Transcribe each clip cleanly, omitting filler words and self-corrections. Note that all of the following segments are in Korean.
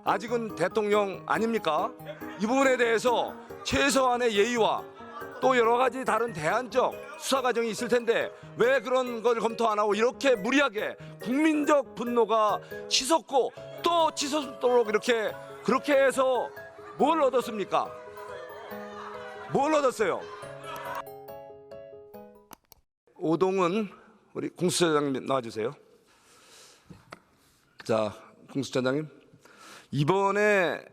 아직은 대통령 아닙니까? 이 부분에 대해서 최소한의 예의와 또 여러 가지 다른 대안적 수사 과정이 있을 텐데 왜 그런 걸 검토 안 하고 이렇게 무리하게 국민적 분노가 치솟고 또 치솟도록 이렇게 그렇게 해서 뭘 얻었습니까? 뭘 얻었어요? 오동은 우리 공수처장님 나와주세요. 자, 공수처장님, 이번에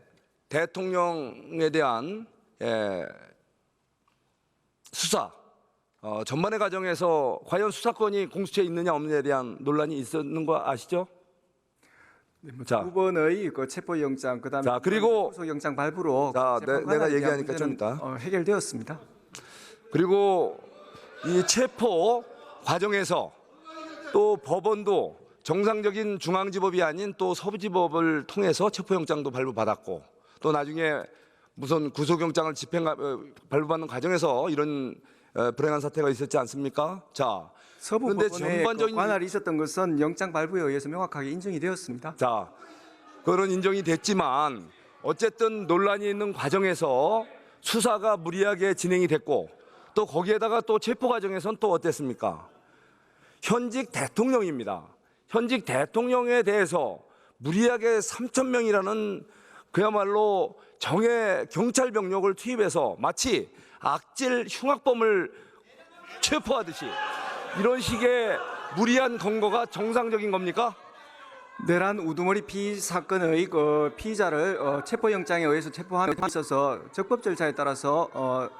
대통령에 대한 수사 전반의 과정에서 과연 수사권이 공수처에 있느냐 없느냐에 대한 논란이 있었는 거 아시죠? 자, 두 번의 그 체포영장 그다음에 자, 그리고 구속영장 발부로 자, 내가 얘기하니까 좀 이따 해결되었습니다. 그리고 이 체포 과정에서 또 법원도 정상적인 중앙지법이 아닌 또 서부지법을 통해서 체포영장도 발부받았고 또 나중에 무슨 구속영장을 발부받는 과정에서 이런 불행한 사태가 있었지 않습니까? 자, 서부법원에 그 관할이 있었던 것은 영장 발부에 의해서 명확하게 인정이 되었습니다. 자, 그런 인정이 됐지만 어쨌든 논란이 있는 과정에서 수사가 무리하게 진행이 됐고 또 거기에다가 또 체포 과정에서는 또 어땠습니까? 현직 대통령입니다. 현직 대통령에 대해서 무리하게 3,000명이라는 그야말로 정예 경찰 병력을 투입해서 마치 악질 흉악범을 체포하듯이 이런 식의 무리한 검거가 정상적인 겁니까? 내란 우두머리 피의 사건의 그 피의자를 체포영장에 의해서 체포함에 있어서 적법 절차에 따라서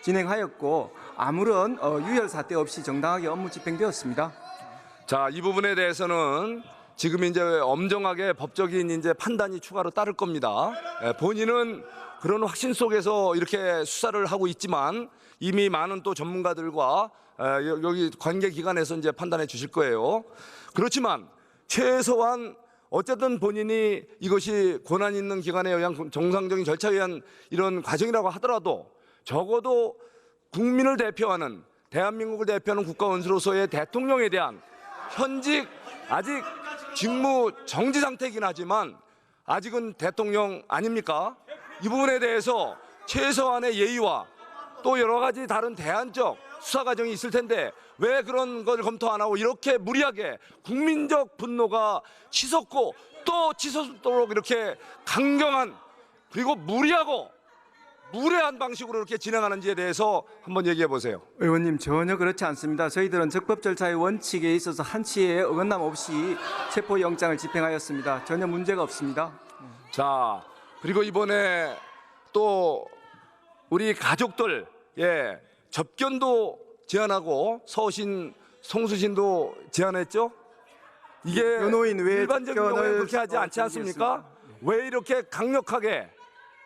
진행하였고 아무런 유혈 사태 없이 정당하게 업무 집행되었습니다. 자, 이 부분에 대해서는 지금 이제 엄정하게 법적인 이제 판단이 추가로 따를 겁니다. 본인은 그런 확신 속에서 이렇게 수사를 하고 있지만 이미 많은 또 전문가들과 여기 관계 기관에서 이제 판단해 주실 거예요. 그렇지만 최소한 어쨌든 본인이 이것이 권한 있는 기관에 의한 정상적인 절차에 의한 이런 과정이라고 하더라도 적어도 국민을 대표하는 대한민국을 대표하는 국가원수로서의 대통령에 대한 현직 아직 직무 정지 상태이긴 하지만 아직은 대통령 아닙니까? 이 부분에 대해서 최소한의 예의와 또 여러 가지 다른 대안적 수사 과정이 있을 텐데 왜 그런 걸 검토 안 하고 이렇게 무리하게 국민적 분노가 치솟고 또 치솟도록 이렇게 강경한 그리고 무례한 방식으로 이렇게 진행하는지에 대해서 한번 얘기해 보세요. 의원님 전혀 그렇지 않습니다. 저희들은 적법 절차의 원칙에 있어서 한치의 어긋남 없이 체포영장을 집행하였습니다. 전혀 문제가 없습니다. 자, 그리고 이번에 또 우리 가족들 접견도 제안하고 서신 송수신도 제안했죠. 이게 변호인 외 일반적인 경우에 그렇게 하지 않지 않습니까? 왜 이렇게 강력하게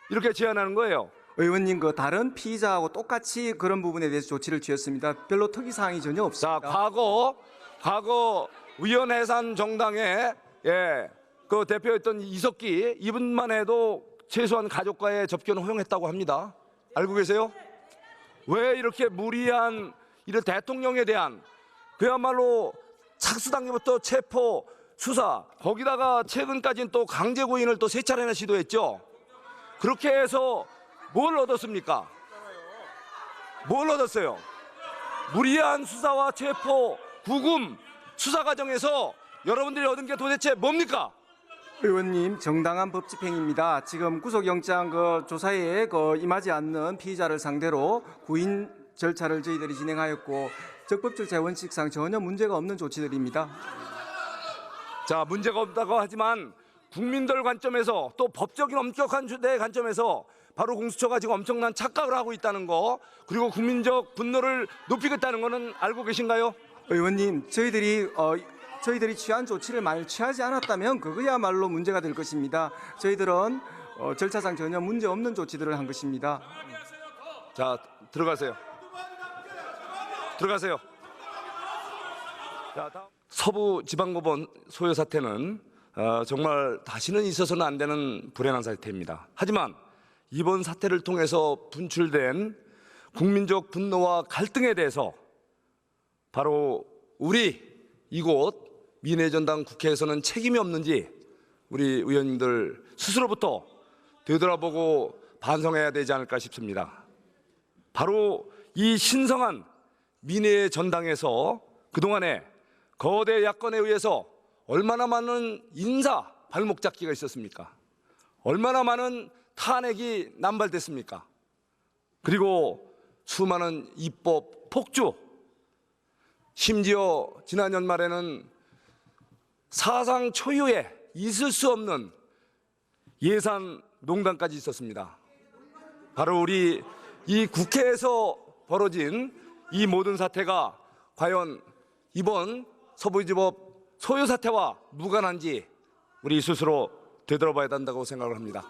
이렇게 제안하는 거예요? 의원님 그 다른 피의자하고 똑같이 그런 부분에 대해서 조치를 취했습니다. 별로 특이 사항이 전혀 없습니다. 자, 과거 위원해산 정당의 그 대표였던 이석기 이분만 해도 최소한 가족과의 접견을 허용했다고 합니다. 알고 계세요? 왜 이렇게 무리한 이런 대통령에 대한 그야말로 착수단계부터 체포 수사 거기다가 최근까지는 또 강제 구인을 또 세 차례나 시도했죠. 그렇게 해서 뭘 얻었습니까? 뭘 얻었어요? 무리한 수사와 체포, 구금, 수사 과정에서 여러분들이 얻은 게 도대체 뭡니까? 의원님 정당한 법 집행입니다. 지금 구속영장 조사에 임하지 않는 피의자를 상대로 구인 절차를 저희들이 진행하였고 적법 절차의 원칙상 전혀 문제가 없는 조치들입니다. 자, 문제가 없다고 하지만 국민들 관점에서 또 법적인 엄격한 내 관점에서 바로 공수처가 지금 엄청난 착각을 하고 있다는 거 그리고 국민적 분노를 높이겠다는 거는 알고 계신가요? 의원님 저희들이 취한 조치를 만약 취하지 않았다면 그거야말로 문제가 될 것입니다. 저희들은 절차상 전혀 문제 없는 조치들을 한 것입니다. 자, 들어가세요. 자, 다음. 서부지방법원 소요 사태는 정말 다시는 있어서는 안 되는 불행한 사태입니다. 하지만 이번 사태를 통해서 분출된 국민적 분노와 갈등에 대해서 바로 우리 이곳 민의전당 국회에서는 책임이 없는지 우리 의원님들 스스로부터 되돌아보고 반성해야 되지 않을까 싶습니다. 바로 이 신성한 민의의 전당에서 그동안에 거대 야권에 의해서 얼마나 많은 인사 발목 잡기가 있었습니까? 얼마나 많은 탄핵이 남발됐습니까? 그리고 수많은 입법 폭주, 심지어 지난 연말에는 사상 초유의 있을 수 없는 예산 농단까지 있었습니다. 바로 우리 이 국회에서 벌어진 이 모든 사태가 과연 이번 서부지법 소요 사태와 무관한지 우리 스스로 되돌아봐야 한다고 생각을 합니다.